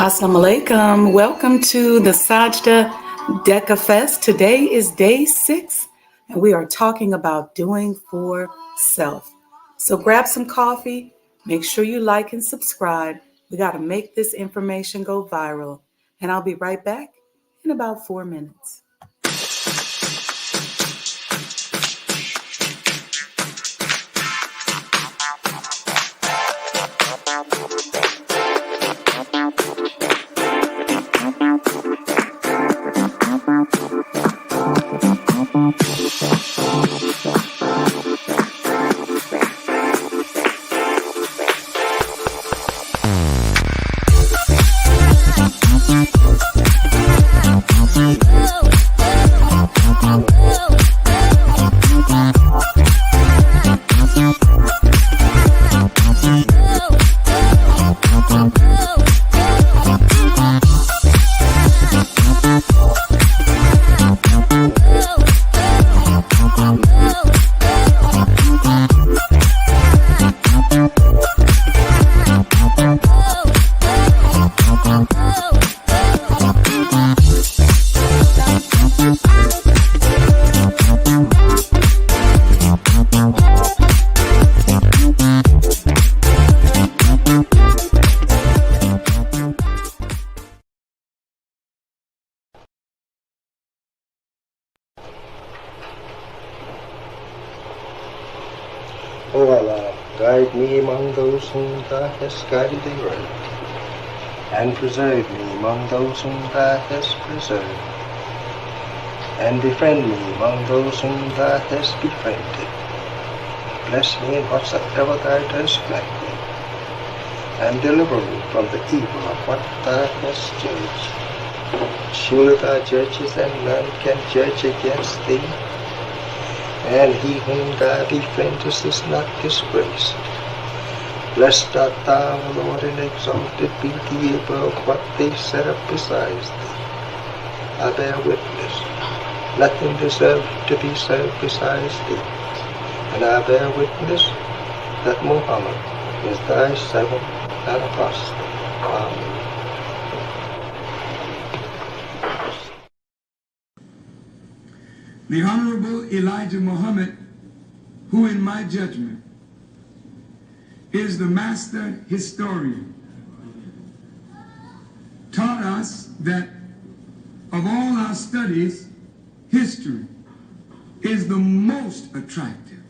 Assalamu alaikum. Welcome to the Sajdah Deca Fest. Today is day 6, and we are talking about doing for self. So grab some coffee, make sure you like and subscribe. We got to make this information go viral. And I'll be right back in about 4 minutes. O Allah, guide me among those whom Thou hast guided aright, and preserve me among those whom Thou hast preserved, and befriend me among those whom Thou hast befriended. Bless me in whatsoever Thou dost grant me, and deliver me from the evil of what Thou hast judged. Surely Thou judgest, and none can judge against Thee, and he whom Thou befriendest is not disgraced. Blessed art Thou, O Lord, and exalted be Thee above what they set up besides Thee. I bear witness, nothing deserved to be served besides Thee, and I bear witness that Muhammad is Thy servant and apostle. Amen. The Honorable Elijah Muhammad, who in my judgment is the master historian, taught us that of all our studies, history is the most attractive,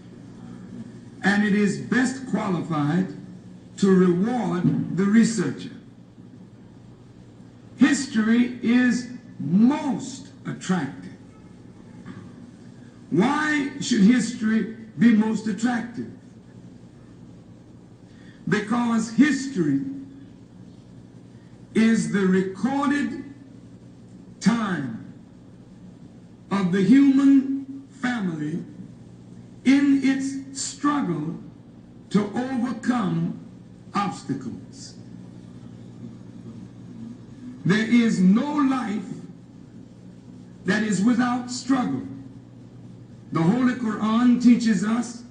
and it is best qualified to reward the researcher. History is most attractive. Why should history be most attractive? Because history is the recorded time of the human family in its struggle to overcome obstacles. There is no life that is without struggle. The Holy Quran teaches us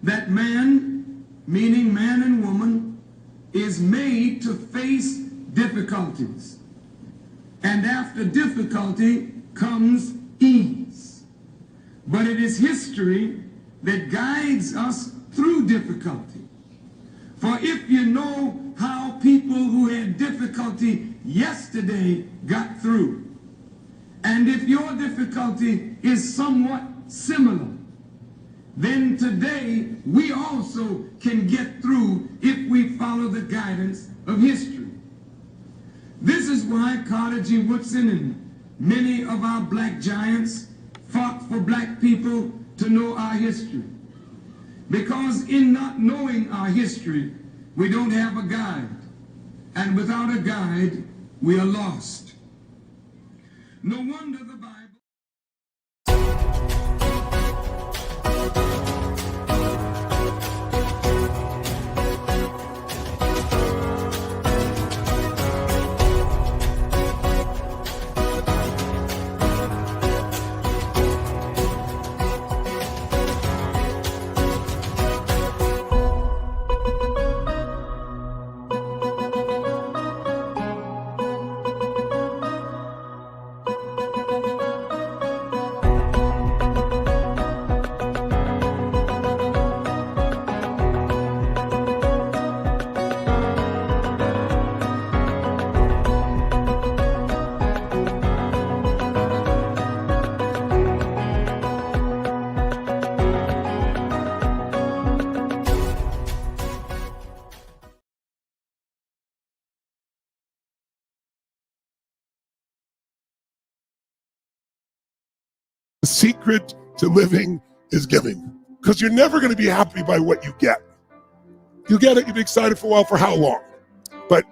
that man, meaning man and woman, is made to face difficulties. And after difficulty comes ease. But it is history that guides us through difficulty. For if you know how people who had difficulty yesterday got through, and if your difficulty is somewhat similar, then today we also can get through if we follow the guidance of history. This is why Carter G. Woodson and many of our black giants fought for black people to know our history. Because in not knowing our history, we don't have a guide. And without a guide, we are lost. No wonder the Bible... The secret to living is giving, because you're never going to be happy by what you get. You get it, you'll be excited for a while. For how long? But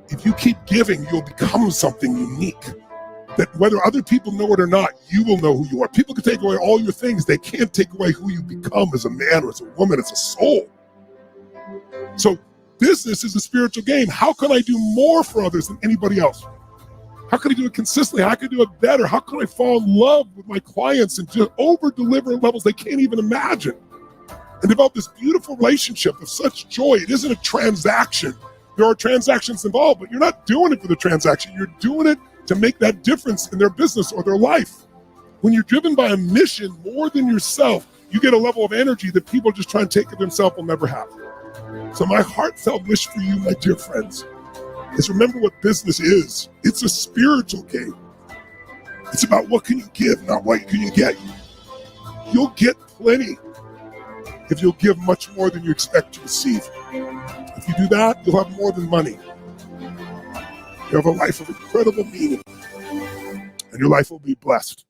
if you keep giving, you'll become something unique, that whether other people know it or not, you will know who you are. People can take away all your things. They can't take away who you become as a man or as a woman, as a soul. So business is a spiritual game. How can I do more for others than anybody else? How can I do it consistently? How can I do it better? How can I fall in love with my clients and just over-deliver at levels they can't even imagine? And develop this beautiful relationship of such joy. It isn't a transaction. There are transactions involved, but you're not doing it for the transaction. You're doing it to make that difference in their business or their life. When you're driven by a mission more than yourself, you get a level of energy that people just trying to take of themselves will never have. So my heartfelt wish for you, my dear friends, is remember what business is. It's a spiritual game. It's about what can you give, not what can you get. You'll get plenty if you'll give much more than you expect to receive. If you do that, you'll have more than money. You have a life of incredible meaning, and your life will be blessed.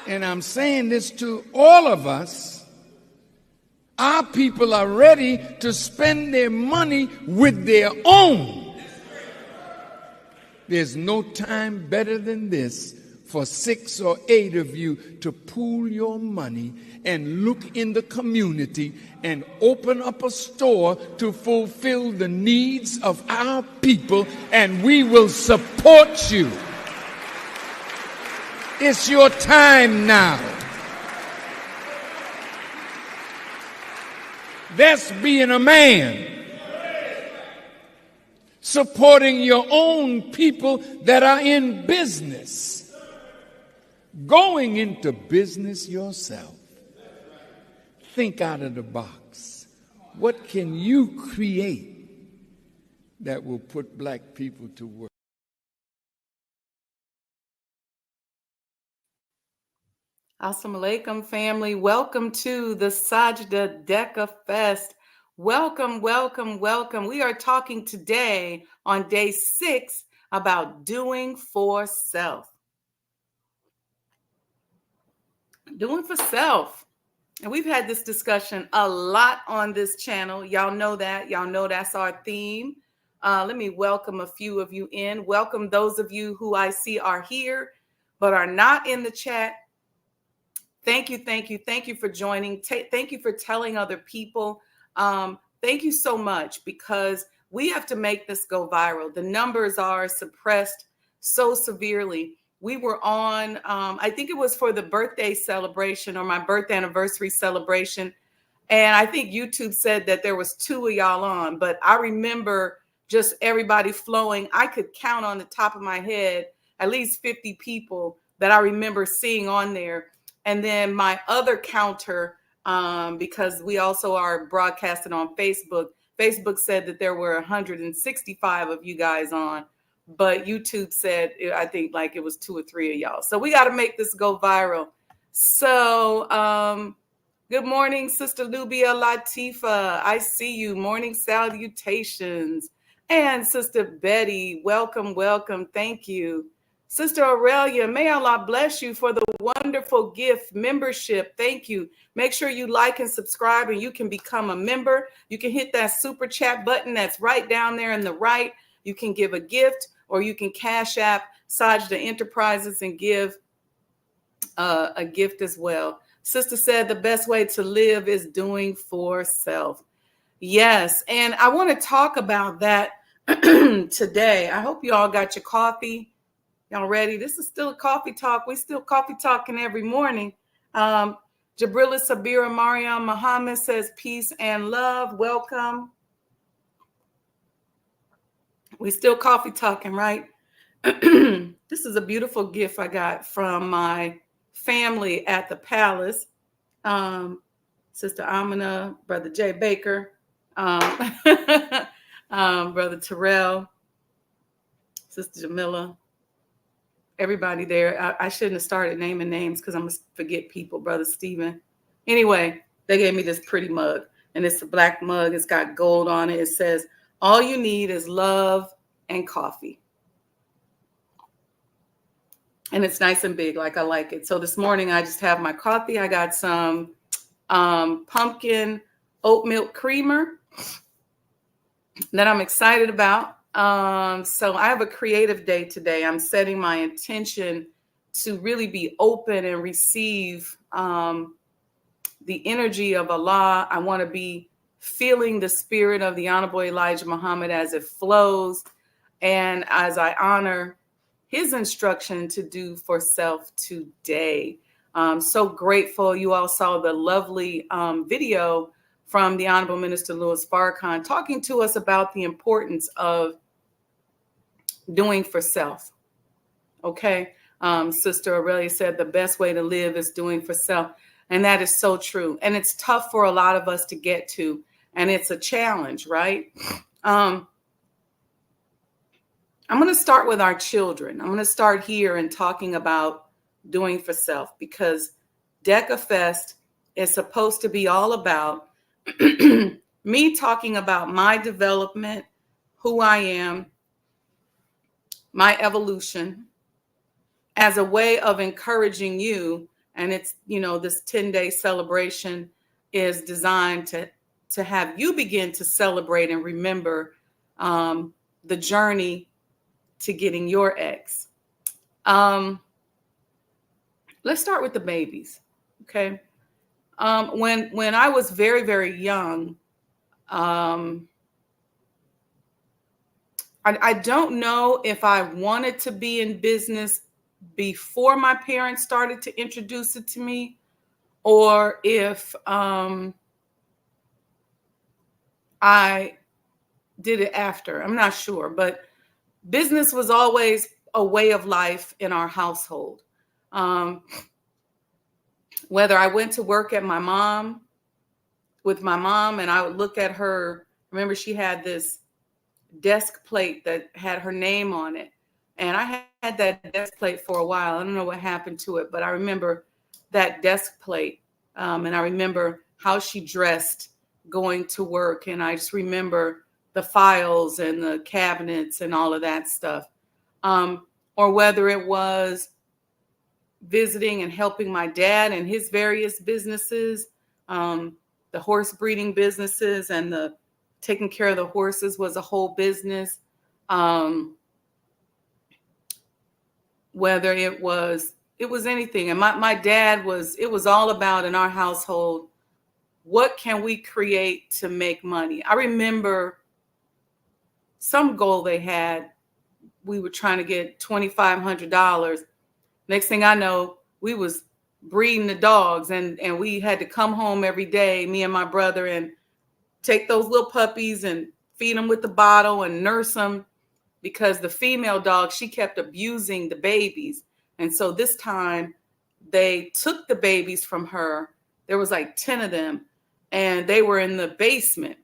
And I'm saying this to all of us. Our people are ready to spend their money with their own. There's no time better than this for 6 or 8 of you to pool your money and look in the community and open up a store to fulfill the needs of our people, and we will support you. It's your time now. That's being a man. Supporting your own people that are in business. Going into business yourself. Think out of the box. What can you create that will put black people to work? Assalamu alaikum, family. Welcome to the Sajdah Deca Fest. Welcome, welcome, welcome. We are talking today on day 6 about doing for self. Doing for self. And we've had this discussion a lot on this channel. Y'all know that. Y'all know that's our theme. Let me welcome a few of you in. Welcome those of you who I see are here but are not in the chat. Thank you, thank you, thank you for joining. Thank you for telling other people. Thank you so much, because we have to make this go viral. The numbers are suppressed so severely. We were on, I think it was for the birthday celebration or my birthday anniversary celebration. And I think YouTube said that there was 2 of y'all on, but I remember just everybody flowing. I could count on the top of my head at least 50 people that I remember seeing on there. And then my other counter, because we also are broadcasting on Facebook, Facebook said that there were 165 of you guys on, but YouTube said, I think like it was 2 or 3 of y'all. So we got to make this go viral. So good morning, Sister Lubia Latifa. I see you. Morning salutations. And Sister Betty, welcome, welcome. Thank you. Sister Aurelia, may Allah bless you for the wonderful gift membership. Thank you. Make sure you like and subscribe, and you can become a member. You can hit that super chat button that's right down there in the right. You can give a gift, or you can cash app Sajdah Enterprises and give a gift as well. Sister said the best way to live is doing for self. Yes, and I want to talk about that today. I hope you all got your coffee. Y'all ready? This is still a coffee talk. We still coffee talking every morning. Jabrilla Sabira Mariam Muhammad says peace and love. Welcome. We still coffee talking, right? This is a beautiful gift I got from my family at the palace. Sister Amina, Brother Jay Baker, Brother Terrell, Sister Jamila, everybody there. I shouldn't have started naming names because I'm going to forget people. Brother Stephen. Anyway, they gave me this pretty mug, and it's a black mug. It's got gold on it. It says, all you need is love and coffee. And it's nice and big, like I like it. So this morning, I just have my coffee. I got some pumpkin oat milk creamer that I'm excited about. So I have a creative day today. I'm setting my intention to really be open and receive the energy of Allah. I want to be feeling the spirit of the Honorable Elijah Muhammad as it flows, and as I honor his instruction to do for self today. So grateful. You all saw the lovely video from the Honorable Minister Louis Farrakhan talking to us about the importance of doing for self. Okay. Sister Aurelia said the best way to live is doing for self. And that is so true. And it's tough for a lot of us to get to. And it's a challenge, right? I'm going to start with our children. I'm going to start here and talking about doing for self, because Deca Fest is supposed to be all about me talking about my development, who I am, my evolution, as a way of encouraging you. And it's, this 10-day celebration is designed to have you begin to celebrate and remember the journey to getting your ex. Let's start with the babies. Okay. When I was very, very young, I don't know if I wanted to be in business before my parents started to introduce it to me, or if I did it after. I'm not sure, but business was always a way of life in our household. Whether I went to work with my mom, and I would look at her. Remember, she had this desk plate that had her name on it. And I had that desk plate for a while. I don't know what happened to it, but I remember that desk plate. And I remember how she dressed going to work. And I just remember the files and the cabinets and all of that stuff. Or whether it was visiting and helping my dad and his various businesses, the horse breeding businesses, and the taking care of the horses was a whole business. Whether it was anything. And my dad it was all about, in our household, what can we create to make money? I remember some goal they had. We were trying to get $2,500. Next thing I know, we was breeding the dogs, and we had to come home every day, me and my brother, and take those little puppies and feed them with the bottle and nurse them, because the female dog, she kept abusing the babies. And so this time they took the babies from her. There was like 10 of them, and they were in the basement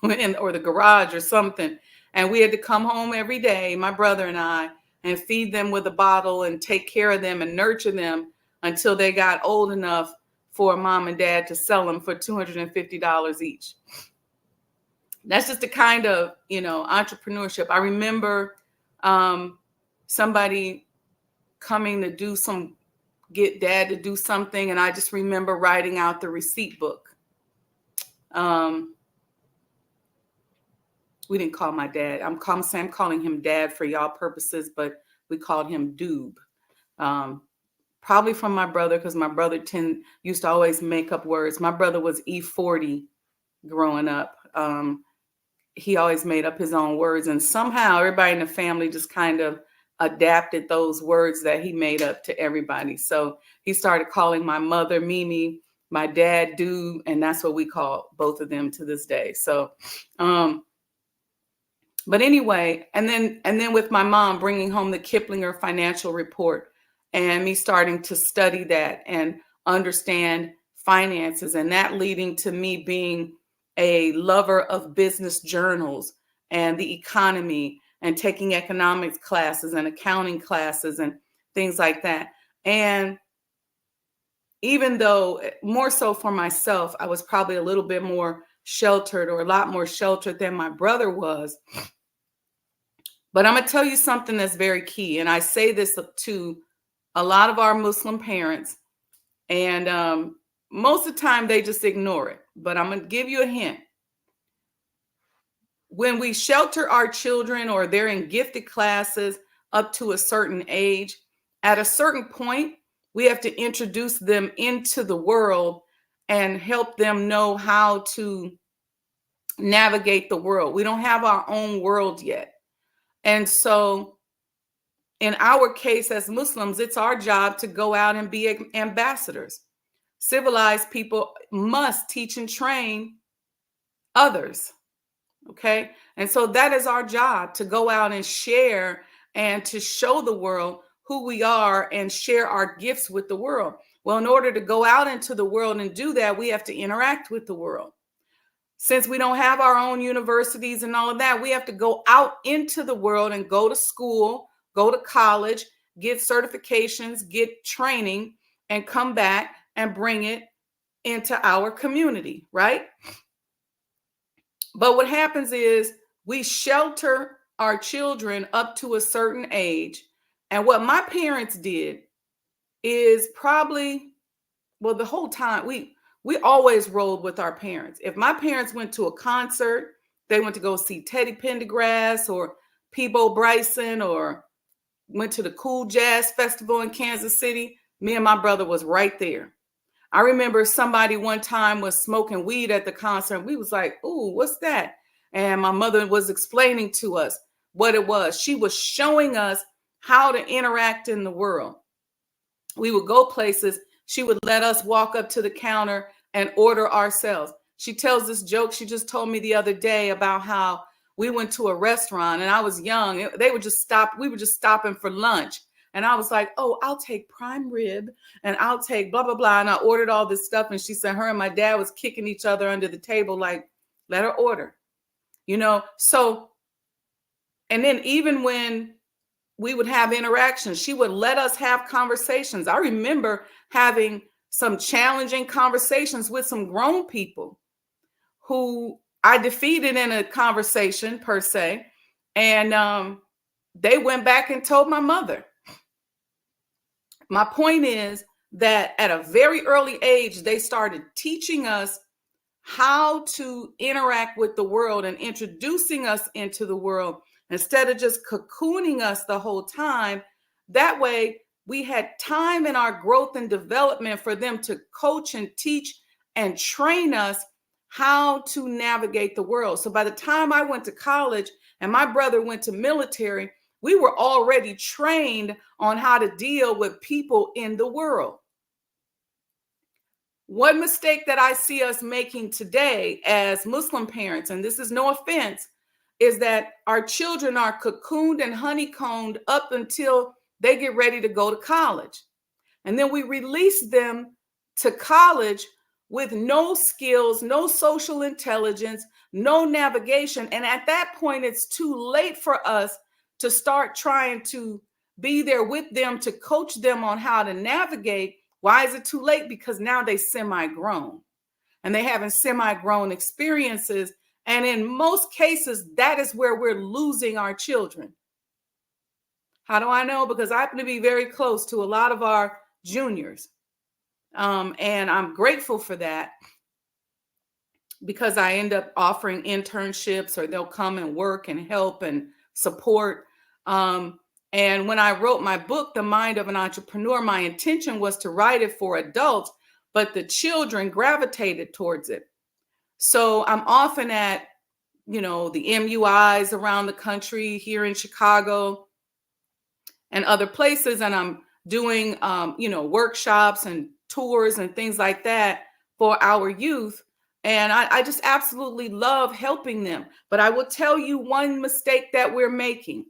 or the garage or something. And we had to come home every day, my brother and I, and feed them with a bottle and take care of them and nurture them until they got old enough for mom and dad to sell them for $250 each. That's just the kind of, entrepreneurship. I remember somebody coming to get dad to do something. And I just remember writing out the receipt book. We didn't call my dad. I'm calling him dad for y'all purposes, but we called him Doob. Probably from my brother, because my brother used to always make up words. My brother was E40 growing up. He always made up his own words, and somehow everybody in the family just kind of adapted those words that he made up to everybody. So he started calling my mother Mimi, my dad Doob, and that's what we call both of them to this day. So, but anyway, and then with my mom bringing home the Kiplinger Financial Report, and me starting to study that and understand finances, and that leading to me being a lover of business journals and the economy and taking economics classes and accounting classes and things like that. And even though more so for myself, I was probably a little bit more sheltered, or a lot more sheltered than my brother was. But I'm going to tell you something that's very key. And I say this to a lot of our Muslim parents, and most of the time they just ignore it. But I'm going to give you a hint. When we shelter our children, or they're in gifted classes up to a certain age, at a certain point, we have to introduce them into the world and help them know how to navigate the world. We don't have our own world yet. And so in our case as Muslims, it's our job to go out and be ambassadors. Civilized people must teach and train others. Okay. And so that is our job, to go out and share and to show the world who we are and share our gifts with the world. Well, in order to go out into the world and do that, we have to interact with the world. Since we don't have our own universities and all of that, we have to go out into the world and go to school, go to college, get certifications, get training, and come back and bring it into our community, right? But what happens is we shelter our children up to a certain age. And what my parents did is probably, well, the whole time we always rolled with our parents. If my parents went to a concert, they went to go see Teddy Pendergrass or Peebo Bryson, or went to the Cool Jazz Festival in Kansas City, me and my brother was right there. I remember somebody one time was smoking weed at the concert. We was like, "Ooh, what's that?" And my mother was explaining to us what it was. She was showing us how to interact in the world. We would go places. She would let us walk up to the counter and order ourselves. She tells this joke she just told me the other day about how we went to a restaurant and I was young. They would just stop. We were just stopping for lunch. And I was like, "Oh, I'll take prime rib and I'll take blah, blah, blah." And I ordered all this stuff. And she said her and my dad was kicking each other under the table, like, let her order, you know? So, and then even when we would have interactions, she would let us have conversations. I remember having some challenging conversations with some grown people who I defeated in a conversation per se. And they went back and told my mother. My point is that at a very early age, they started teaching us how to interact with the world and introducing us into the world instead of just cocooning us the whole time. That way, we had time in our growth and development for them to coach and teach and train us how to navigate the world. So by the time I went to college and my brother went to military, we were already trained on how to deal with people in the world. One mistake that I see us making today as Muslim parents, and this is no offense, is that our children are cocooned and honeycombed up until they get ready to go to college. And then we release them to college with no skills, no social intelligence, no navigation. And at that point, it's too late for us to start trying to be there with them, to coach them on how to navigate. Why is it too late? Because now they semi-grown and they having semi-grown experiences. And in most cases, that is where we're losing our children. How do I know? Because I happen to be very close to a lot of our juniors. And I'm grateful for that, because I end up offering internships, or they'll come and work and help and support. And when I wrote my book, The Mind of an Entrepreneur, my intention was to write it for adults, but the children gravitated towards it. So I'm often at, the MUIs around the country, here in Chicago and other places. And I'm doing, workshops and tours and things like that for our youth. And I just absolutely love helping them. But I will tell you one mistake that we're making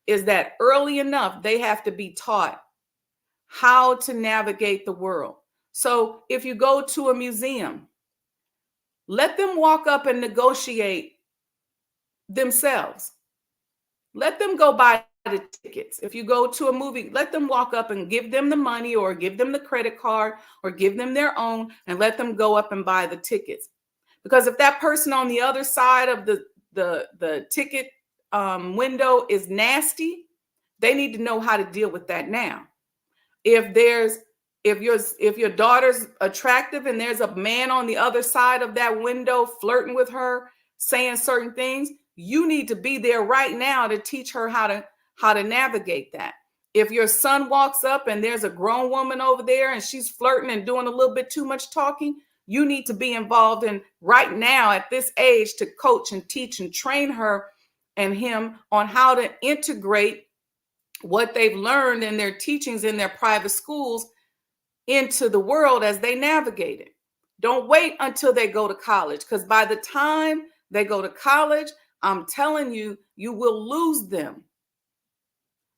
is that early enough, they have to be taught how to navigate the world. So if you go to a museum, Let them walk up and negotiate themselves. Let them go buy the tickets. If you go to a movie, let them walk up and give them the money or give them the credit card or give them their own and let them go up and buy the tickets. Because if that person on the other side of the ticket window is nasty, they need to know how to deal with that now. If your daughter's attractive and there's a man on the other side of that window flirting with her, saying certain things, you need to be there right now to teach her how to navigate that. If your son walks up and there's a grown woman over there and she's flirting and doing a little bit too much talking, you need to be involved in right now at this age to coach and teach and train her and him on how to integrate what they've learned in their teachings in their private schools into the world as they navigate it. Don't wait until they go to college, because by the time they go to college, I'm telling you, you will lose them,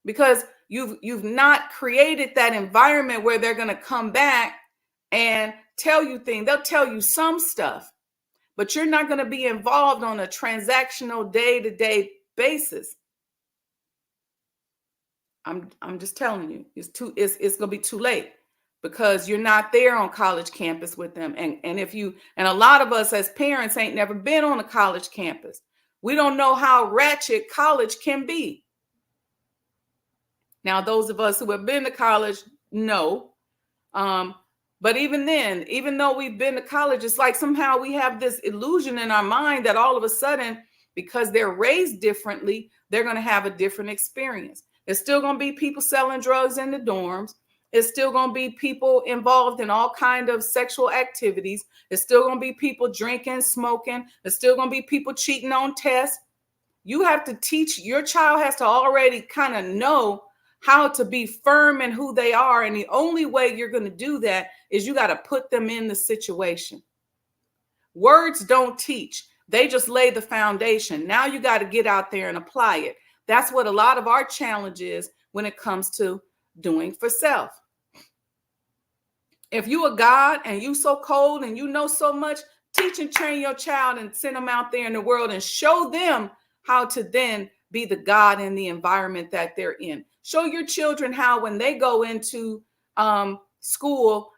because you've not created that environment where they're going to come back and tell you things. They'll tell you some stuff, but you're not going to be involved on a transactional day-to-day basis. I'm just telling you, it's going to be too late, because you're not there on college campus with them. And a lot of us as parents ain't never been on a college campus. We don't know how ratchet college can be. Now, those of us who have been to college know. But even then, even though we've been to college, it's like somehow we have this illusion in our mind that all of a sudden, because they're raised differently, they're going to have a different experience. There's still going to be people selling drugs in the dorms. It's still going to be people involved in all kinds of sexual activities. It's still going to be people drinking, smoking. There's still going to be people cheating on tests. You have to teach, your child has to already kind of know how to be firm in who they are. And the only way you're going to do that is you got to put them in the situation. Words don't teach. They just lay the foundation. Now you got to get out there and apply it. That's what a lot of our challenge is when it comes to doing for self. If you a God and you so cold and you know so much, teach and train your child and send them out there in the world and show them how to then be the God in the environment that they're in. Show your children how, when they go into school,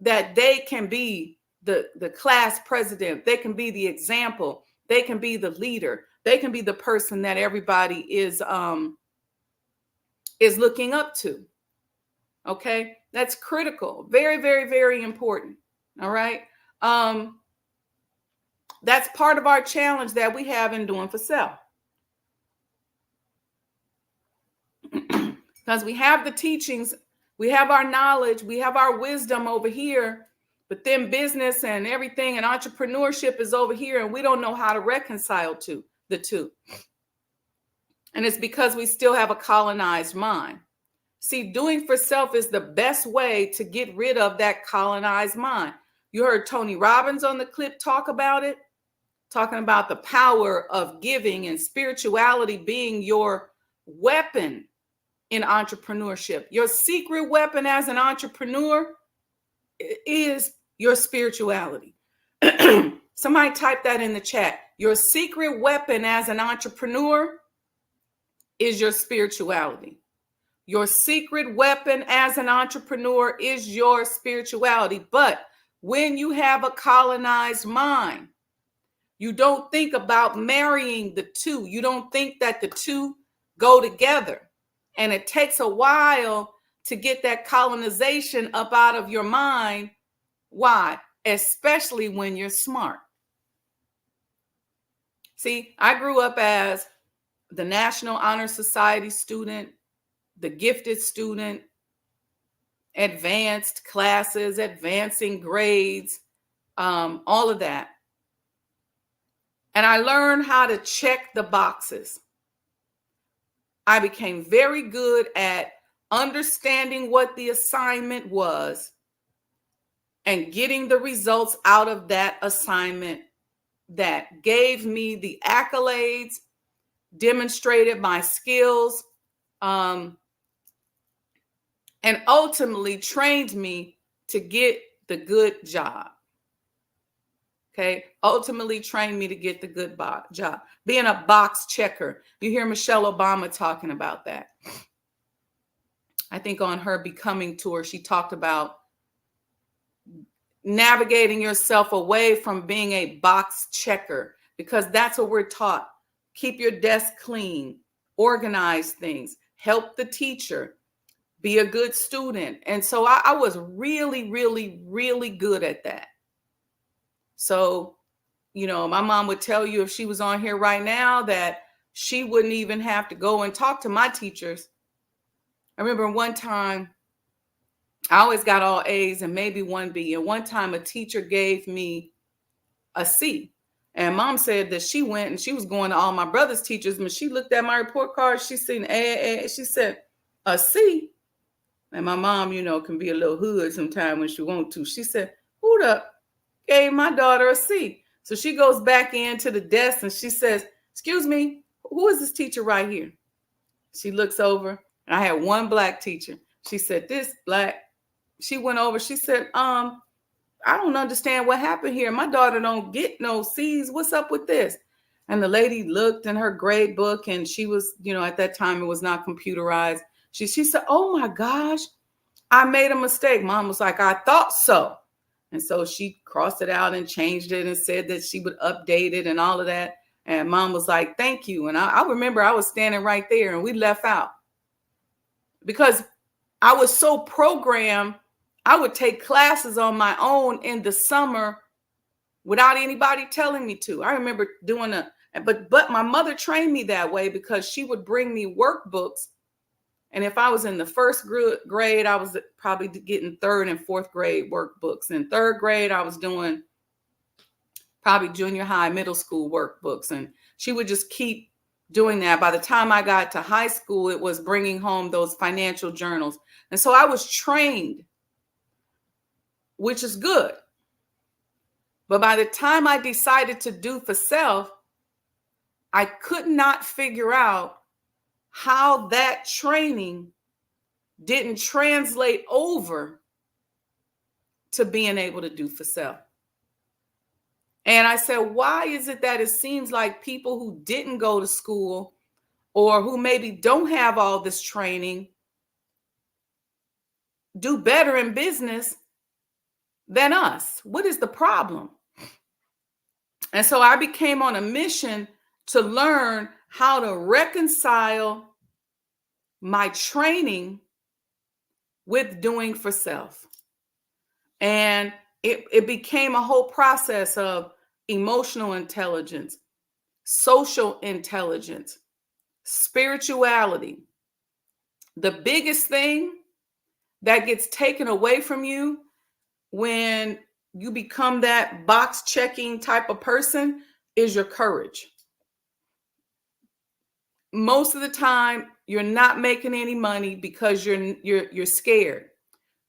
that they can be the class president. They can be the example. They can be the leader. They can be the person that everybody is looking up to. Okay, that's critical. Very, very, very important. All right. That's part of our challenge that we have in doing for self. Because we have the teachings, we have our knowledge, we have our wisdom over here, but then business and everything and entrepreneurship is over here, and we don't know how to reconcile the two. And it's because we still have a colonized mind. See, doing for self is the best way to get rid of that colonized mind. You heard Tony Robbins on the clip talk about it, talking about the power of giving and spirituality being your weapon in entrepreneurship. Your secret weapon as an entrepreneur is your spirituality. Somebody type that in the chat. Your secret weapon as an entrepreneur is your spirituality. Your secret weapon as an entrepreneur is your spirituality. But when you have a colonized mind, you don't think about marrying the two. You don't think that the two go together. And it takes a while to get that colonization up out of your mind. Why? Especially when you're smart. See, I grew up as the National Honor Society student, the gifted student, advanced classes, advancing grades, all of that. And I learned how to check the boxes. I became very good at understanding what the assignment was and getting the results out of that assignment that gave me the accolades, demonstrated my skills, and ultimately trained me to get the good job. Okay. Ultimately trained me to get the good job. Being a box checker. You hear Michelle Obama talking about that. I think on her Becoming tour, she talked about navigating yourself away from being a box checker, because that's what we're taught. Keep your desk clean, organize things, help the teacher, be a good student. And so I was really, really, really good at that. So, you know, my mom would tell you if she was on here right now that she wouldn't even have to go and talk to my teachers. I remember one time, I always got all A's and maybe one B. And one time a teacher gave me a C. And mom said that she went and she was going to all my brother's teachers. When she looked at my report card, she seen A. She said, a C. And my mom, you know, can be a little hood sometimes when she wants to. She said, who the gave my daughter a C? So she goes back into the desk and she says, excuse me, who is this teacher right here? She looks over. And I had one black teacher. She said, this black. She went over. She said, I don't understand what happened here. My daughter don't get no C's. What's up with this? And the lady looked in her grade book and she was, you know, at that time it was not computerized. She said, oh my gosh, I made a mistake. Mom was like, I thought so. And so she crossed it out and changed it and said that she would update it and all of that. And mom was like, thank you. And I remember I was standing right there and we left out because I was so programmed. I would take classes on my own in the summer without anybody telling me to. I remember doing but my mother trained me that way because she would bring me workbooks. And if I was in the first grade, I was probably getting third and fourth grade workbooks. In third grade, I was doing probably junior high, middle school workbooks. And she would just keep doing that. By the time I got to high school, it was bringing home those financial journals. And so I was trained, which is good. But by the time I decided to do for self, I could not figure out how that training didn't translate over to being able to do for self. And I said, why is it that it seems like people who didn't go to school or who maybe don't have all this training do better in business than us? What is the problem? And so I became on a mission to learn how to reconcile my training with doing for self. And it became a whole process of emotional intelligence, social intelligence, spirituality. The biggest thing that gets taken away from you when you become that box checking type of person is your courage. Most of the time, you're not making any money because you're scared.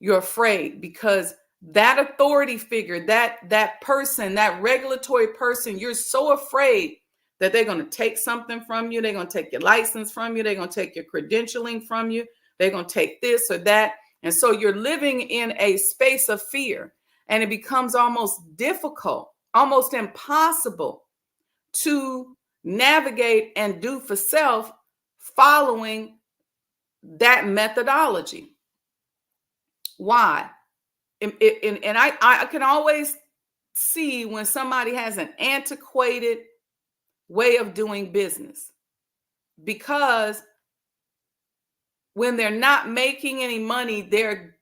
You're afraid because that authority figure, that person, that regulatory person, you're so afraid that they're going to take something from you. They're going to take your license from you. They're going to take your credentialing from you. They're going to take this or that. And so you're living in a space of fear, and it becomes almost difficult, almost impossible to navigate and do for self following that methodology. Why? And I can always see when somebody has an antiquated way of doing business, because when they're not making any money, their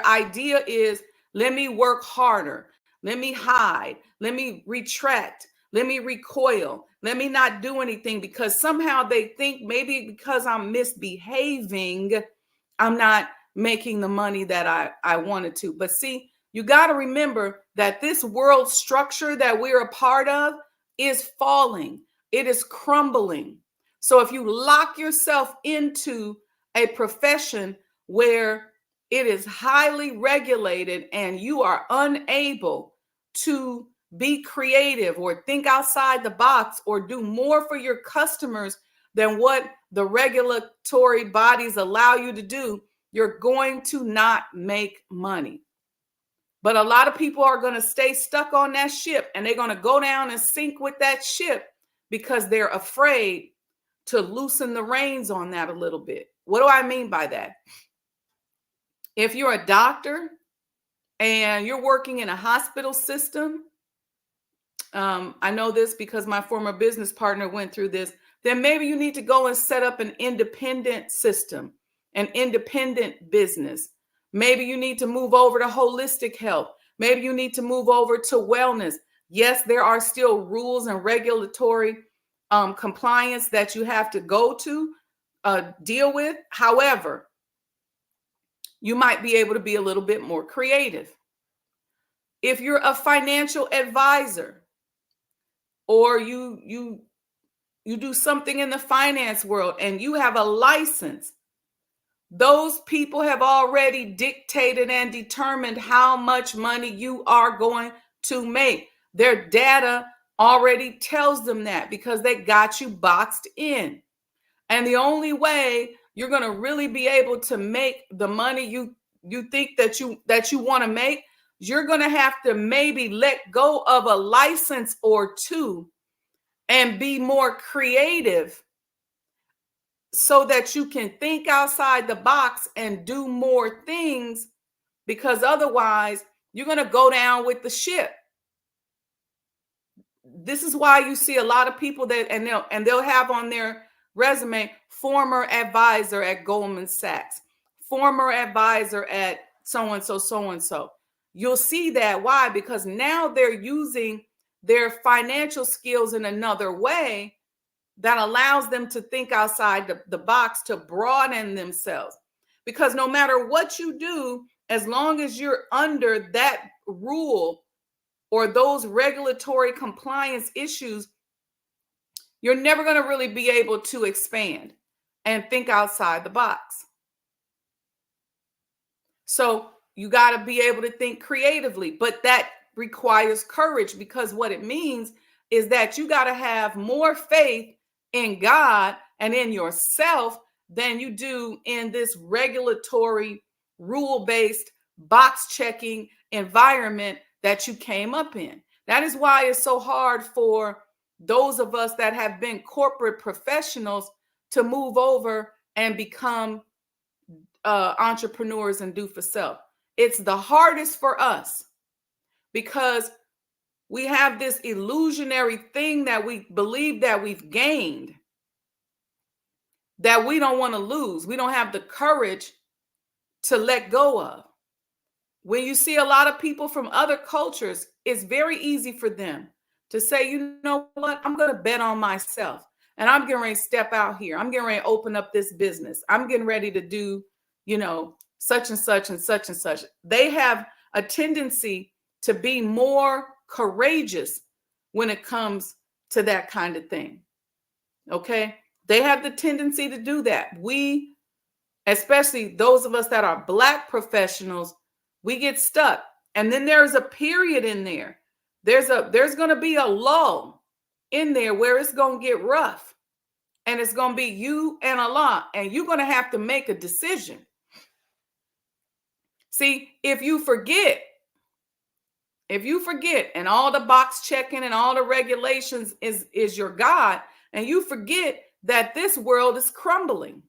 idea is, let me work harder, let me hide, let me retract, let me recoil, let me not do anything, because somehow they think maybe because I'm misbehaving, I'm not making the money that I wanted to. But see, you got to remember that this world structure that we're a part of is falling. It is crumbling. So if you lock yourself into a profession where it is highly regulated and you are unable to be creative or think outside the box or do more for your customers than what the regulatory bodies allow you to do, you're going to not make money. But a lot of people are going to stay stuck on that ship, and they're going to go down and sink with that ship because they're afraid to loosen the reins on that a little bit. What do I mean by that? If you're a doctor and you're working in a hospital system, I know this because my former business partner went through this, then maybe you need to go and set up an independent system, an independent business. Maybe you need to move over to holistic health. Maybe you need to move over to wellness. Yes, there are still rules and regulatory compliance that you have to go to deal with. However, you might be able to be a little bit more creative. If you're a financial advisor, or you do something in the finance world and you have a license, those people have already dictated and determined how much money you are going to make. Their data already tells them that because they got you boxed in. And the only way you're going to really be able to make the money you think that you want to make, you're going to have to maybe let go of a license or two and be more creative so that you can think outside the box and do more things, because otherwise you're going to go down with the ship. This is why you see a lot of people that and they'll have on their resume former advisor at Goldman Sachs, former advisor at so and so. You'll see that. Why? Because now they're using their financial skills in another way that allows them to think outside the box, to broaden themselves. Because no matter what you do, as long as you're under that rule or those regulatory compliance issues, you're never going to really be able to expand and think outside the box. So you got to be able to think creatively, but that requires courage, because what it means is that you got to have more faith in God and in yourself than you do in this regulatory, rule-based, box-checking environment that you came up in. That is why it's so hard for those of us that have been corporate professionals to move over and become entrepreneurs and do for self. It's the hardest for us because we have this illusionary thing that we believe that we've gained that we don't want to lose. We don't have the courage to let go of. When you see a lot of people from other cultures, it's very easy for them to say, you know what, I'm going to bet on myself and I'm getting ready to step out here. I'm getting ready to open up this business. I'm getting ready to do, such and such and such and such. They have a tendency to be more courageous when it comes to that kind of thing. Okay? They have the tendency to do that. We, especially those of us that are Black professionals, we get stuck. And then there's a period in there. There's going to be a lull in there where it's going to get rough. And it's going to be you and Allah. And you're going to have to make a decision. See, if you forget and all the box checking and all the regulations is your God, and you forget that this world is crumbling.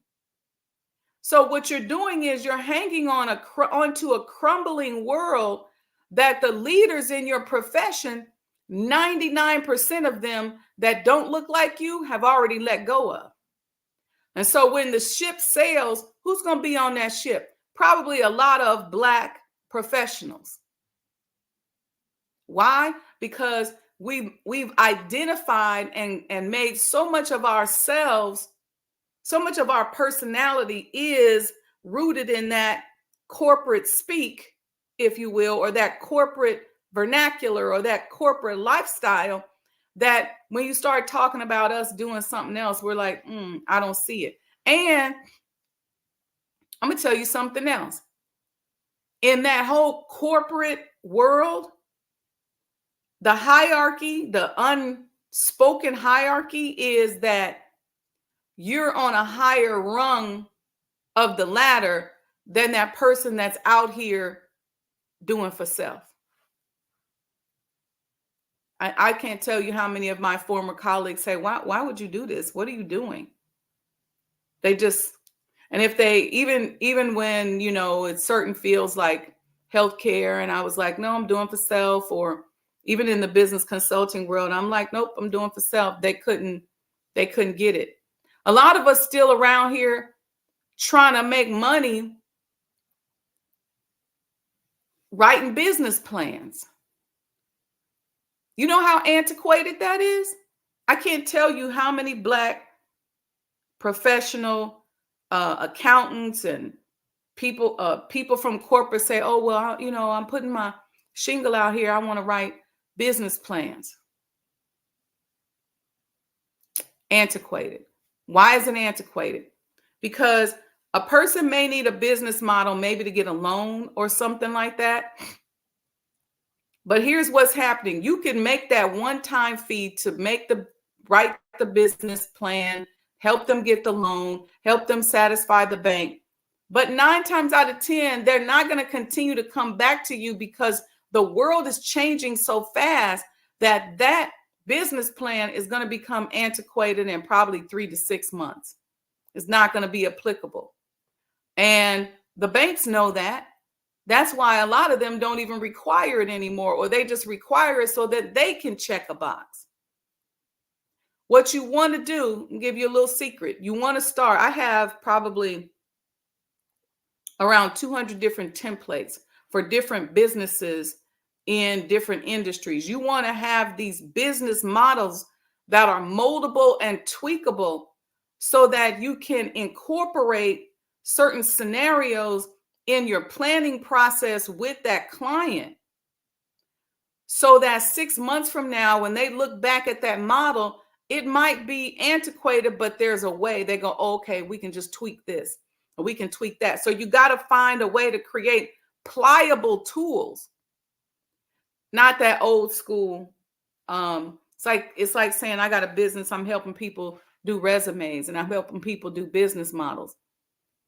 So what you're doing is you're hanging on onto a crumbling world that the leaders in your profession, 99% of them that don't look like you, have already let go of. And so when the ship sails, who's going to be on that ship? Probably a lot of Black professionals. Why? Because we've identified and made so much of ourselves, so much of our personality is rooted in that corporate speak, if you will, or that corporate vernacular or that corporate lifestyle, that when you start talking about us doing something else, we're like, I don't see it. And I'm going to tell you something else. In that whole corporate world, the hierarchy, the unspoken hierarchy is that you're on a higher rung of the ladder than that person that's out here doing for self. I can't tell you how many of my former colleagues say, why would you do this? What are you doing? They just, and if they, even when, it's certain fields like healthcare, and I was like, no, I'm doing for self, or even in the business consulting world, I'm like, nope, I'm doing for self. They couldn't get it. A lot of us still around here trying to make money writing business plans. You know how antiquated that is? I can't tell you how many Black professional accountants and people from corporate say, oh, well, I'm putting my shingle out here. I want to write business plans. Antiquated. Why is it antiquated? Because a person may need a business model, maybe to get a loan or something like that. But here's what's happening. You can make that one-time fee to write the business plan, help them get the loan, help them satisfy the bank. But 9 times out of 10, they're not going to continue to come back to you, because the world is changing so fast that business plan is going to become antiquated in probably 3 to 6 months. It's not going to be applicable. And the banks know that. That's why a lot of them don't even require it anymore, or they just require it so that they can check a box. What you want to do, I'll give you a little secret. You want to start. I have probably around 200 different templates for different businesses in different industries. You want to have these business models that are moldable and tweakable so that you can incorporate certain scenarios in your planning process with that client, so that 6 months from now, when they look back at that model, it might be antiquated, but there's a way. They go, oh, okay, we can just tweak this, or we can tweak that. So you got to find a way to create pliable tools, not that old school. It's like saying, I got a business, I'm helping people do resumes, and I'm helping people do business models.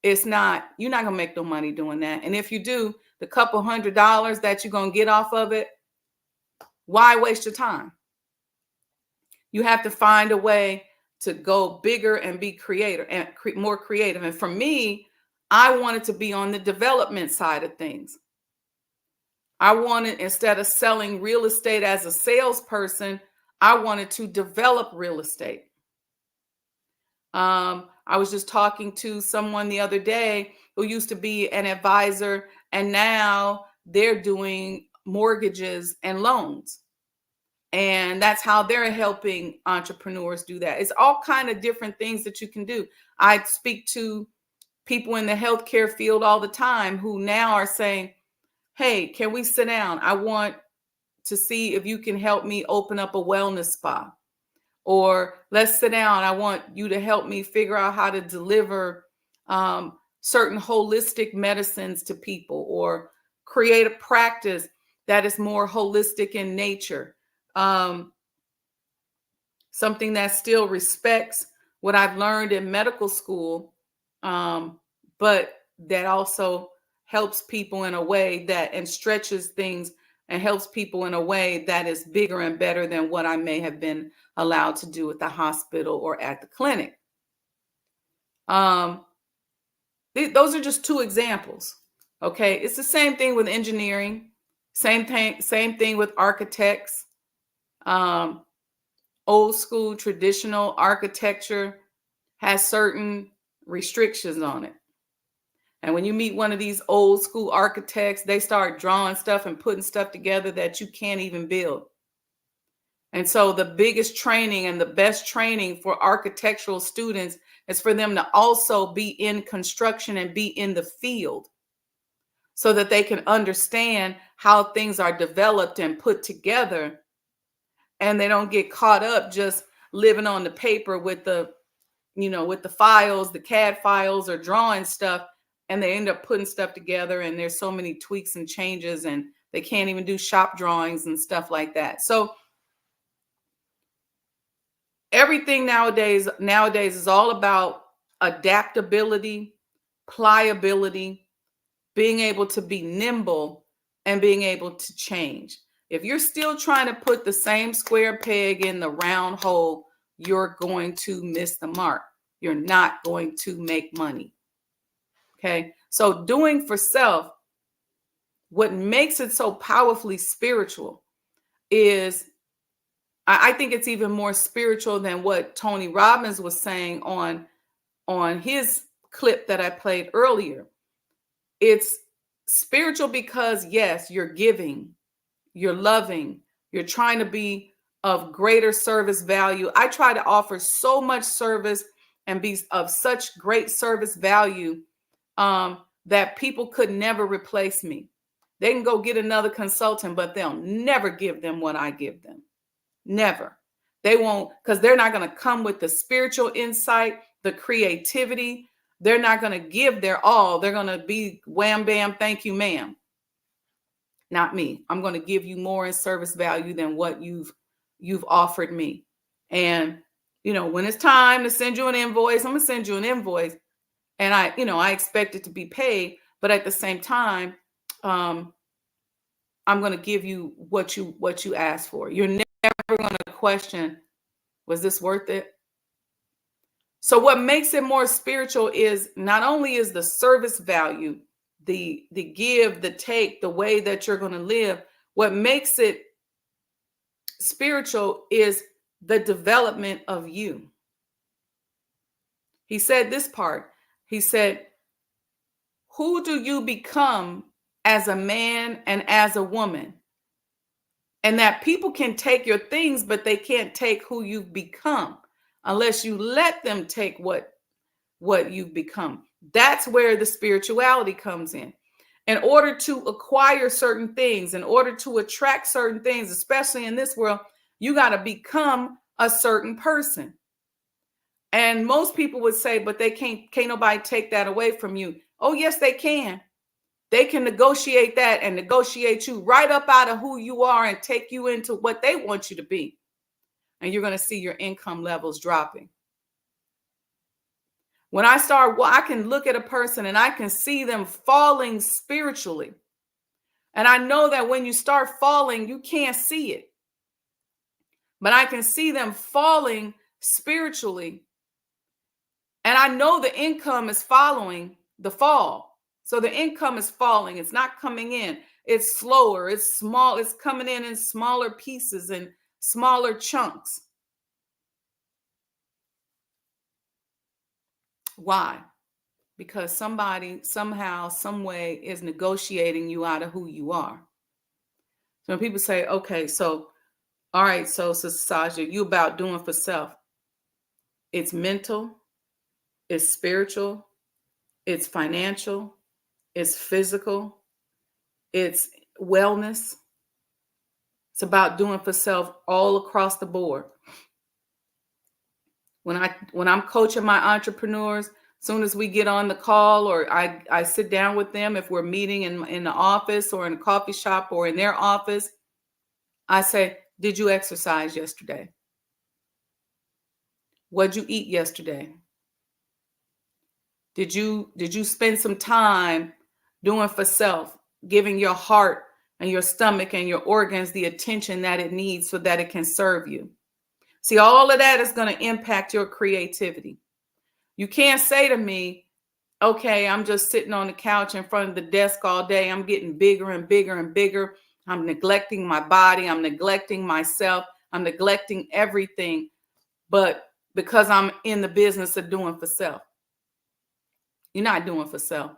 It's not, you're not going to make no money doing that. And if you do, the couple $100 that you're going to get off of it, why waste your time? You have to find a way to go bigger and be creative and more creative. And for me, I wanted to be on the development side of things. I wanted, instead of selling real estate as a salesperson, I wanted to develop real estate. I was just talking to someone the other day who used to be an advisor, and now they're doing mortgages and loans. And that's how they're helping entrepreneurs do that. It's all kind of different things that you can do. I speak to people in the healthcare field all the time who now are saying, hey, can we sit down? I want to see if you can help me open up a wellness spa. Or let's sit down. I want you to help me figure out how to deliver certain holistic medicines to people, or create a practice that is more holistic in nature. Something that still respects what I've learned in medical school, but that also helps people in a way that, and stretches things and helps people in a way that is bigger and better than what I may have been allowed to do at the hospital or at the clinic. Those are just 2 examples. Okay. It's the same thing with engineering. Same thing with architects. Old school traditional architecture has certain restrictions on it. And when you meet one of these old school architects, they start drawing stuff and putting stuff together that you can't even build. And so the biggest training and the best training for architectural students is for them to also be in construction and be in the field, so that they can understand how things are developed and put together. And they don't get caught up just living on the paper with the files, the CAD files, or drawing stuff. And they end up putting stuff together, and there's so many tweaks and changes, and they can't even do shop drawings and stuff like that. So everything nowadays is all about adaptability, pliability, being able to be nimble, and being able to change. If you're still trying to put the same square peg in the round hole, you're going to miss the mark. You're not going to make money. Okay. So doing for self, what makes it so powerfully spiritual is, I think it's even more spiritual than what Tony Robbins was saying on his clip that I played earlier. It's spiritual because, yes, you're giving, you're loving, you're trying to be of greater service value. I try to offer so much service and be of such great service value that people could never replace me. They can go get another consultant, but they'll never give them what I give them. Never. They won't, because they're not going to come with the spiritual insight, the creativity. They're not going to give their all. They're going to be wham, bam, thank you, ma'am. Not me. I'm going to give you more in service value than what you've offered me. And, when it's time to send you an invoice, I'm going to send you an invoice. And I expect it to be paid. But at the same time, I'm going to give you what you asked for. You're never going to question, was this worth it? So what makes it more spiritual is not only is the service value, the give, the take, the way that you're going to live. What makes it spiritual is the development of you. He said this part. He said, who do you become as a man and as a woman? And that people can take your things, but they can't take who you've become unless you let them take what you've become. That's where the spirituality comes in. In order to acquire certain things, in order to attract certain things, especially in this world, you got to become a certain person. And most people would say, but they can't nobody take that away from you. Oh, yes, they can. They can negotiate that and negotiate you right up out of who you are and take you into what they want you to be. And you're going to see your income levels dropping. When I can look at a person and I can see them falling spiritually. And I know that when you start falling, you can't see it. But I can see them falling spiritually. And I know the income is following the fall. So the income is falling. It's not coming in. It's slower. It's small. It's coming in smaller pieces and smaller chunks. Why? Because somebody, somehow, some way is negotiating you out of who you are. So when people say, okay, so, all right, so Sajdah, you about doing for self. It's mental, it's spiritual, it's financial, it's physical, it's wellness. It's about doing for self all across the board. When I'm coaching my entrepreneurs, as soon as we get on the call or I sit down with them, if we're meeting in the office or in a coffee shop or in their office, I say, did you exercise yesterday? What'd you eat yesterday? Did you spend some time doing for self, giving your heart and your stomach and your organs the attention that it needs so that it can serve you? See, all of that is going to impact your creativity. You can't say to me, okay, I'm just sitting on the couch in front of the desk all day. I'm getting bigger and bigger and bigger. I'm neglecting my body. I'm neglecting myself. I'm neglecting everything. But because I'm in the business of doing for self. You're not doing for self.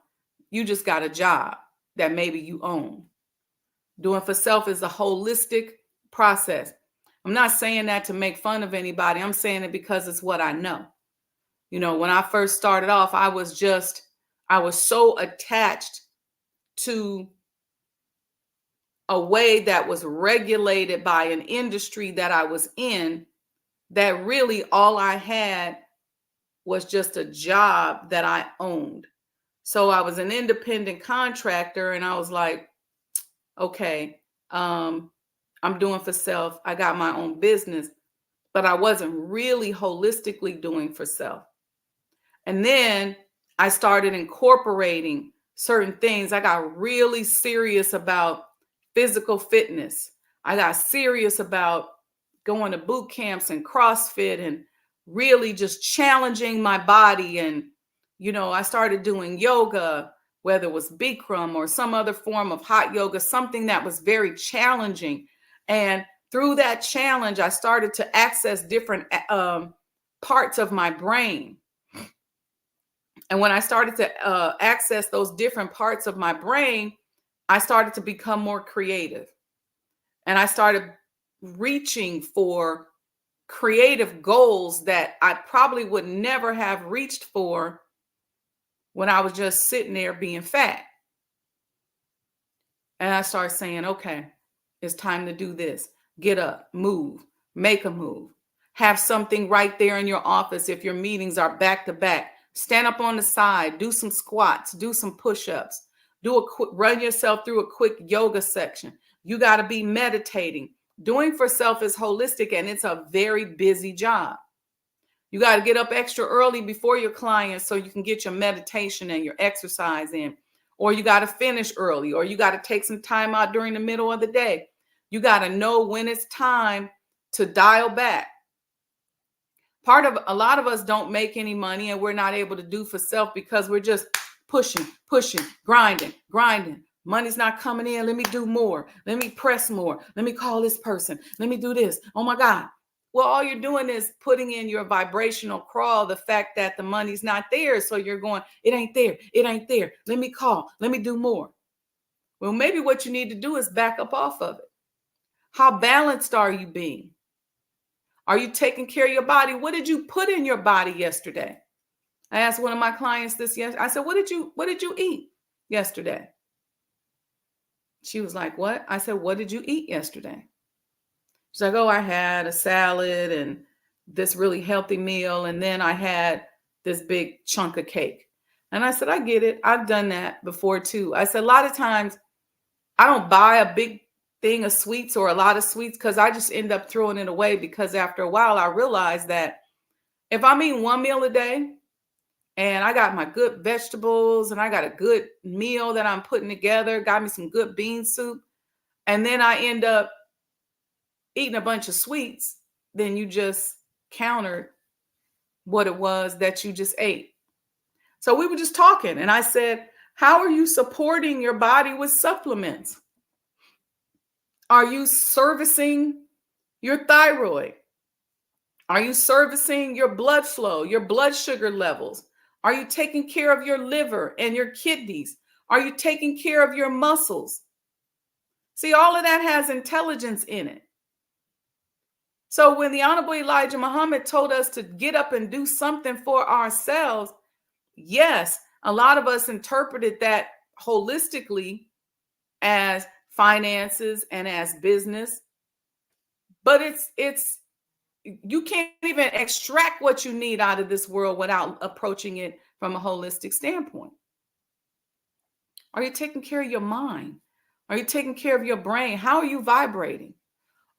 You just got a job that maybe you own. Doing for self is a holistic process. I'm not saying that to make fun of anybody. I'm saying it because it's what I know. When I first started off, I was so attached to a way that was regulated by an industry that I was in that really all I had was just a job that I owned. So I was an independent contractor and I was like, okay, I'm doing for self. I got my own business, but I wasn't really holistically doing for self. And then I started incorporating certain things. I got really serious about physical fitness. I got serious about going to boot camps and CrossFit and really just challenging my body. And, I started doing yoga, whether it was Bikram or some other form of hot yoga, something that was very challenging. And through that challenge, I started to access different parts of my brain. And when I started to access those different parts of my brain, I started to become more creative. And I started reaching for creative goals that I probably would never have reached for when I was just sitting there being fat. And I started saying, okay, it's time to do this. Get up, move, make a move. Have something right there in your office if your meetings are back to back. Stand up on the side, do some squats, do some push-ups, run yourself through a quick yoga section. You got to be meditating. Doing for self is holistic, and it's a very busy job. You got to get up extra early before your clients so you can get your meditation and your exercise in. Or you got to finish early, or you got to take some time out during the middle of the day. You got to know when it's time to dial back. A lot of us don't make any money, and we're not able to do for self because we're just pushing, grinding. Money's not coming in. Let me do more. Let me press more. Let me call this person. Let me do this. Oh my God. Well, all you're doing is putting in your vibrational crawl, the fact that the money's not there. So you're going, it ain't there. It ain't there. Let me call. Let me do more. Well, maybe what you need to do is back up off of it. How balanced are you being? Are you taking care of your body? What did you put in your body yesterday? I asked one of my clients this yesterday. I said, what did you eat yesterday? She was like, what? I said, what did you eat yesterday? She's like, oh, I had a salad and this really healthy meal. And then I had this big chunk of cake. And I said, I get it. I've done that before too. I said, a lot of times I don't buy a big thing of sweets or a lot of sweets because I just end up throwing it away, because after a while I realized that if I'm eating one meal a day and I got my good vegetables and I got a good meal that I'm putting together, got me some good bean soup, and then I end up eating a bunch of sweets, then you just countered what it was that you just ate. So we were just talking, and I said, how are you supporting your body with supplements? Are you servicing your thyroid? Are you servicing your blood flow, your blood sugar levels? Are you taking care of your liver and your kidneys? Are you taking care of your muscles? See, all of that has intelligence in it. So when the Honorable Elijah Muhammad told us to get up and do something for ourselves, yes, a lot of us interpreted that holistically as finances and as business, but it's you can't even extract what you need out of this world without approaching it from a holistic standpoint. Are you taking care of your mind? Are you taking care of your brain? How are you vibrating?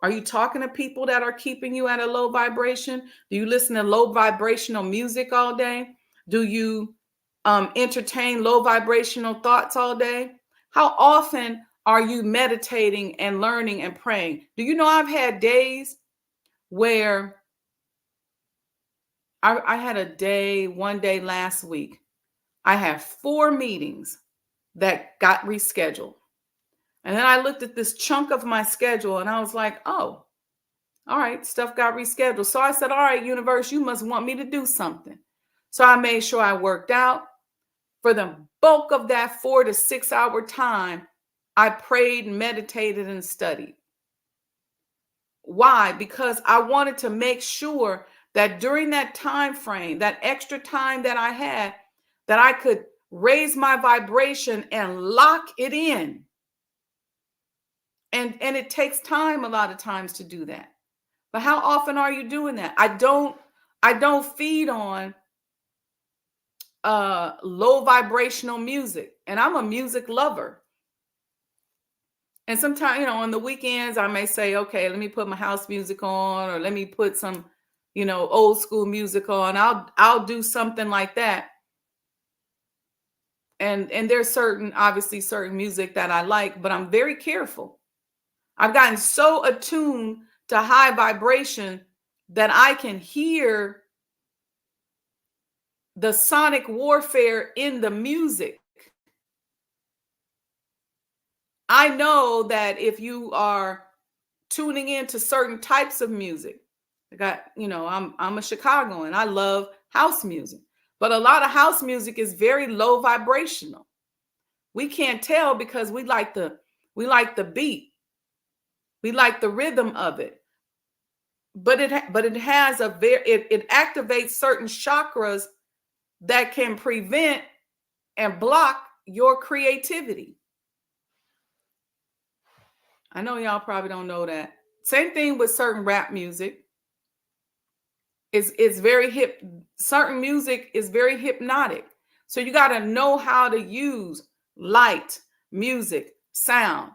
Are you talking to people that are keeping you at a low vibration? Do you listen to low vibrational music all day? Do you entertain low vibrational thoughts all day? How often are you meditating and learning and praying? Do you know I've had days where I had one day last week, I had 4 meetings that got rescheduled. And then I looked at this chunk of my schedule and I was like, oh, all right, stuff got rescheduled. So I said, all right, universe, you must want me to do something. So I made sure I worked out. For the bulk of that 4 to 6 hour time, I prayed, meditated, and studied. Why? Because I wanted to make sure that during that time frame, that extra time that I had, that I could raise my vibration and lock it in. And it takes time a lot of times to do that. But how often are you doing that? I don't feed on low vibrational music, and I'm a music lover. And sometimes, on the weekends, I may say, okay, let me put my house music on, or let me put some, old school music on. I'll do something like that. And there's obviously certain music that I like, but I'm very careful. I've gotten so attuned to high vibration that I can hear the sonic warfare in the music. I know that if you are tuning into certain types of music, I'm a Chicagoan. I love house music, but a lot of house music is very low vibrational. We can't tell because we like the beat, we like the rhythm of it, but it has it activates certain chakras that can prevent and block your creativity. I know y'all probably don't know that. Same thing with certain rap music. It's very hip. Certain music is very hypnotic. So you got to know how to use light, music, sound.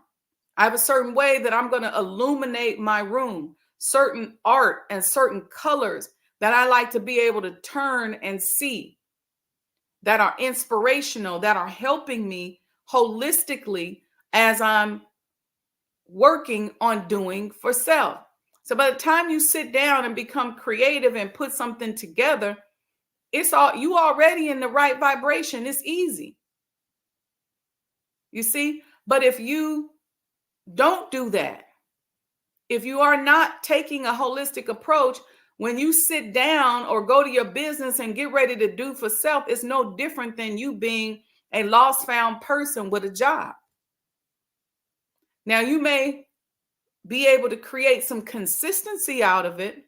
I have a certain way that I'm going to illuminate my room, certain art and certain colors that I like to be able to turn and see, that are inspirational, that are helping me holistically as I'm working on doing for self. So by the time you sit down and become creative and put something together, you already in the right vibration. It's easy. You see? But if you don't do that, if you are not taking a holistic approach, when you sit down or go to your business and get ready to do for self, it's no different than you being a lost found person with a job. Now, you may be able to create some consistency out of it,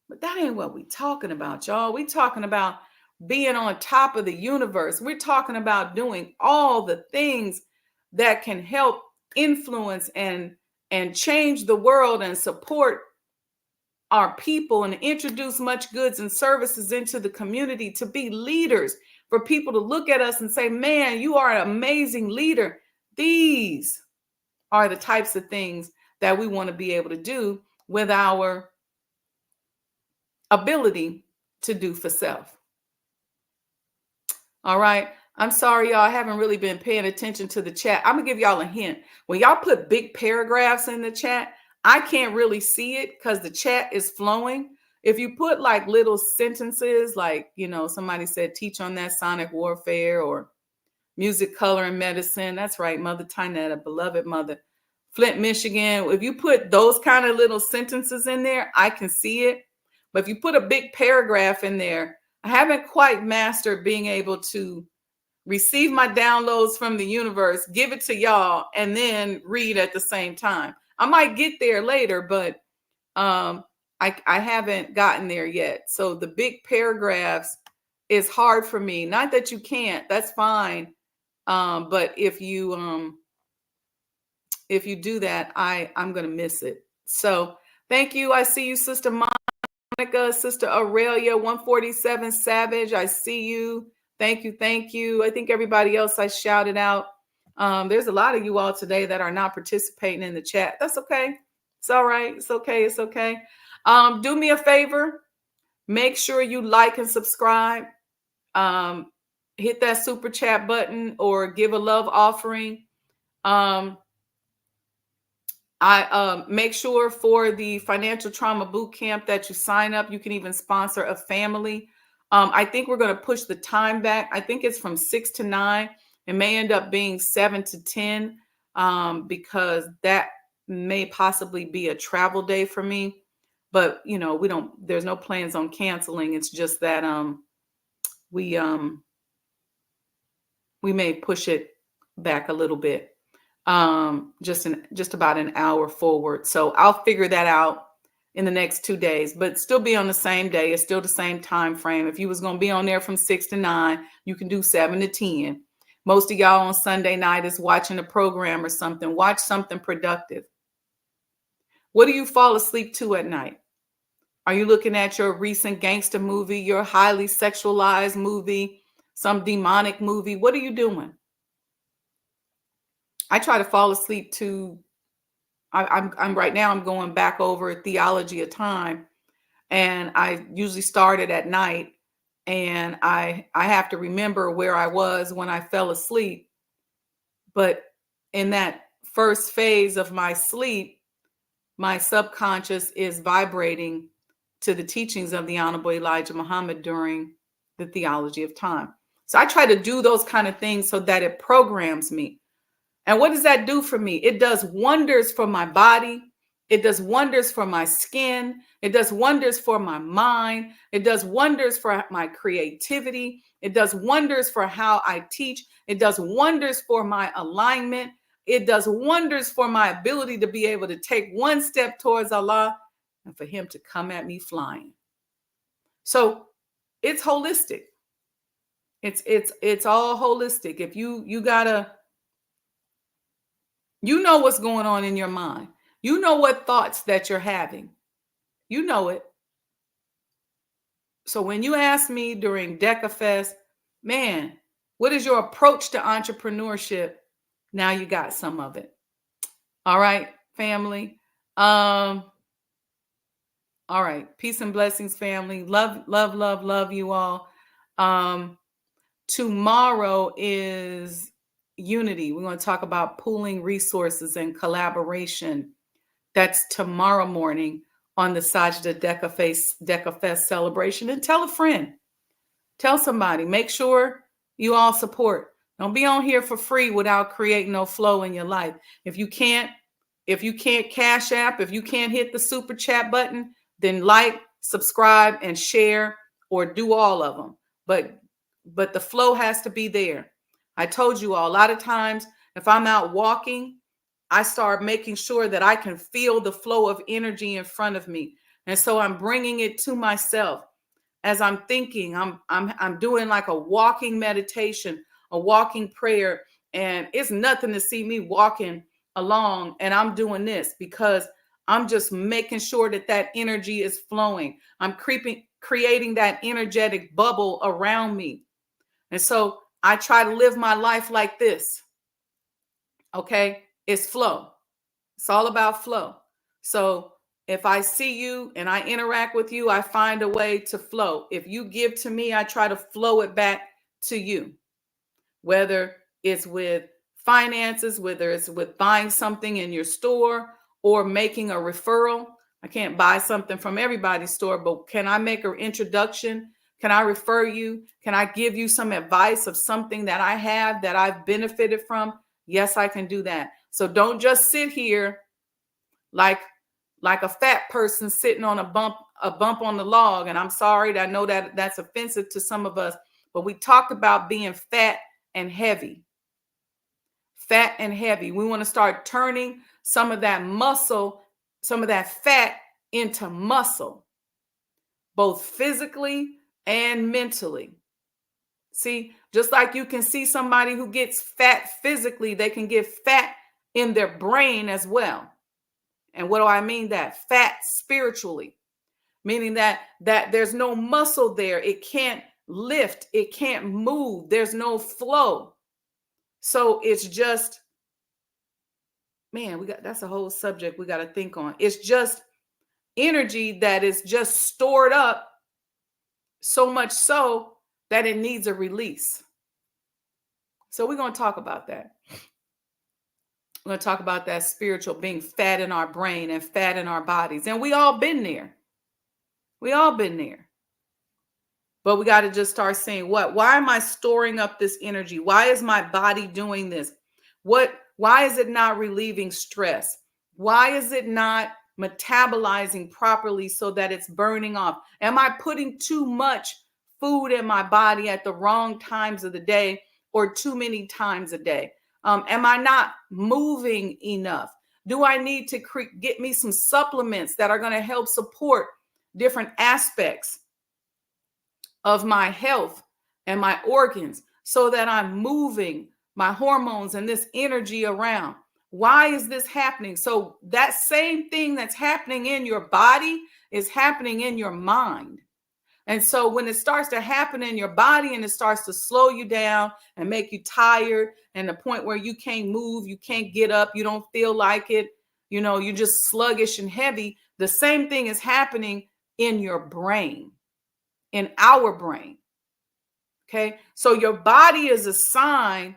but that ain't what we talking about, y'all. We talking about being on top of the universe. We're talking about doing all the things that can help influence and change the world and support our people and introduce much goods and services into the community, to be leaders, for people to look at us and say, man, you are an amazing leader. These are the types of things that we want to be able to do with our ability to do for self. All right. I'm sorry, y'all. I haven't really been paying attention to the chat. I'm going to give y'all a hint. When y'all put big paragraphs in the chat, I can't really see it because the chat is flowing. If you put like little sentences, like, somebody said, teach on that sonic warfare, or music, color, and medicine. That's right. Mother Tynetta, beloved mother. Flint, Michigan. If you put those kind of little sentences in there, I can see it. But if you put a big paragraph in there, I haven't quite mastered being able to receive my downloads from the universe, give it to y'all, and then read at the same time. I might get there later, but I haven't gotten there yet. So the big paragraphs is hard for me. Not that you can't, that's fine. But if you do that, I'm going to miss it. So thank you. I see you, Sister Monica, Sister Aurelia, 147 Savage. I see you. Thank you. Thank you. I think everybody else I shouted out. There's a lot of you all today that are not participating in the chat. That's okay. It's all right. It's okay. It's okay. Do me a favor. Make sure you like and subscribe. Hit that super chat button or give a love offering. I make sure for the financial trauma boot camp that you sign up. You can even sponsor a family. I think we're going to push the time back. I think it's from 6 to 9. It may end up being 7 to 10 because that may possibly be a travel day for me. But, there's no plans on canceling. It's just that we may push it back a little bit. Just about an hour forward. So I'll figure that out in the next 2 days, but still be on the same day. It's still the same time frame. If you was going to be on there from 6 to 9, you can do 7 to 10. Most of y'all on Sunday night is watching a program or something. Watch something productive. What do you fall asleep to at night? Are you looking at your recent gangster movie, your highly sexualized movie, some demonic movie? What are you doing? I try to fall asleep to, I'm right now, I'm going back over Theology of Time, and I usually start it at night, and I have to remember where I was when I fell asleep. But in that first phase of my sleep, my subconscious is vibrating to the teachings of the Honorable Elijah Muhammad during the theology of time. So I try to do those kind of things so that it programs me. And what does that do for me? It does wonders for my body. It does wonders for my skin. It does wonders for my mind. It does wonders for my creativity. It does wonders for how I teach. It does wonders for my alignment. It does wonders for my ability to be able to take one step towards Allah and for him to come at me flying. So it's holistic. It's all holistic. If you gotta, you know what's going on in your mind. You know what thoughts that you're having. You know it. So when you ask me during Deca Fest, man, what is your approach to entrepreneurship? Now you got some of it. All right, family. All right. Peace and blessings, family. Love, love, love, love you all. Tomorrow is unity. We're going to talk about pooling resources and collaboration. That's tomorrow morning on the Sajdah Deca Fest celebration. And tell a friend. Tell somebody. Make sure you all support. Don't be on here for free without creating no flow in your life. If you can't cash app, if you can't hit the super chat button, then like, subscribe, and share, or do all of them. But the flow has to be there. I told you all, a lot of times, if I'm out walking, I start making sure that I can feel the flow of energy in front of me. And so I'm bringing it to myself. As I'm thinking, I'm doing like a walking meditation, a walking prayer. And it's nothing to see me walking along and I'm doing this, because I'm just making sure that that energy is flowing. I'm creating that energetic bubble around me. And so I try to live my life like this. Okay. It's flow. It's all about flow. So if I see you and I interact with you, I find a way to flow. If you give to me, I try to flow it back to you, whether it's with finances, whether it's with buying something in your store or making a referral. I can't buy something from everybody's store, but can I make an introduction? Can I refer you? Can I give you some advice of something that I have that I've benefited from? Yes, I can do that. So don't just sit here like a fat person sitting on a bump on the log. And I'm sorry, I know that that's offensive to some of us, but we talked about being fat and heavy. Fat and heavy. We want to start turning some of that muscle, some of that fat into muscle, both physically and mentally. See, just like you can see somebody who gets fat physically, they can get fat in their brain as well. And what do I mean that? Fat spiritually, meaning that there's no muscle there. It can't lift. It can't move. There's no flow. So it's just, man, that's a whole subject we got to think on. It's just energy that is just stored up, so much so that it needs a release. So we're going to talk about that. We're going to talk about that spiritual, being fat in our brain and fat in our bodies. And we all been there. We all been there. But we got to just start saying, why am I storing up this energy? Why is my body doing this? Why is it not relieving stress? Why is it not metabolizing properly so that it's burning off? Am I putting too much food in my body at the wrong times of the day or too many times a day? Am I not moving enough? Do I need to get me some supplements that are going to help support different aspects of my health and my organs so that I'm moving my hormones and this energy around? Why is this happening? So that same thing that's happening in your body is happening in your mind. And so when it starts to happen in your body and it starts to slow you down and make you tired and the point where you can't move, you can't get up, you don't feel like it, you're just sluggish and heavy. The same thing is happening in your brain, in our brain. Okay. So your body is a sign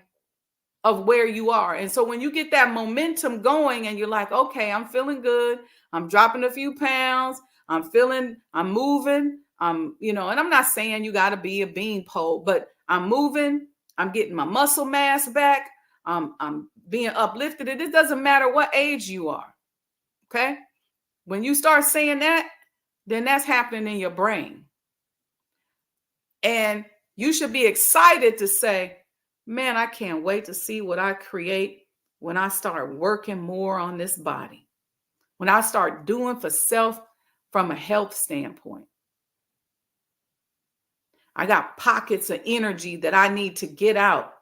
of where you are. And so when you get that momentum going and you're like, okay, I'm feeling good. I'm dropping a few pounds. I'm moving. And I'm not saying you got to be a beanpole, but I'm moving. I'm getting my muscle mass back. I'm being uplifted. It doesn't matter what age you are. Okay. When you start saying that, then that's happening in your brain. And you should be excited to say, man, I can't wait to see what I create when I start working more on this body, when I start doing for self from a health standpoint. I got pockets of energy that I need to get out.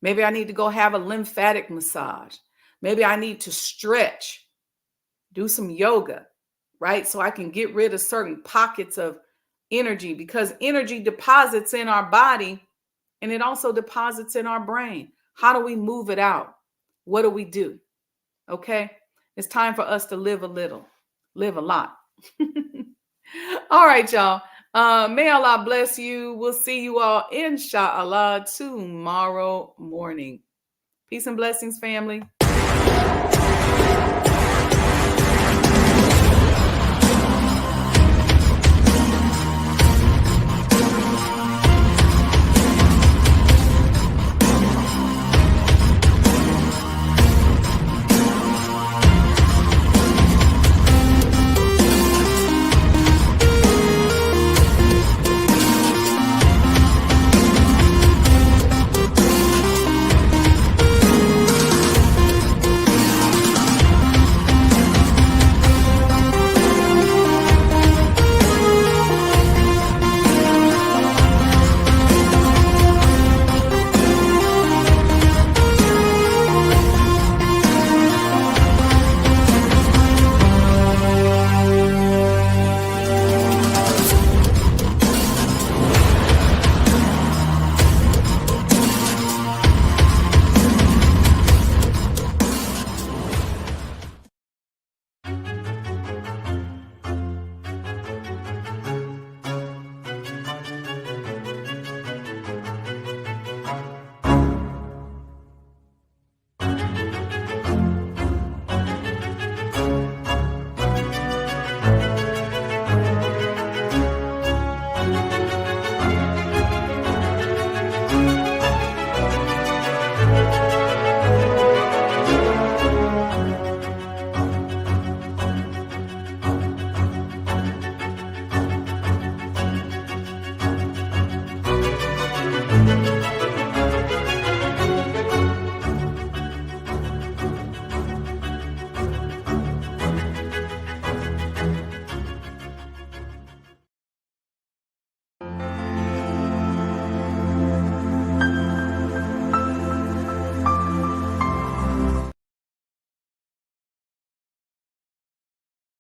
Maybe I need to go have a lymphatic massage. Maybe I need to stretch, do some yoga, right? So I can get rid of certain pockets of energy, because energy deposits in our body and it also deposits in our brain. How do we move it out? What do we do? Okay. It's time for us to live a little, live a lot. All right, y'all. May Allah bless you. We'll see you all, inshallah, tomorrow morning. Peace and blessings, family.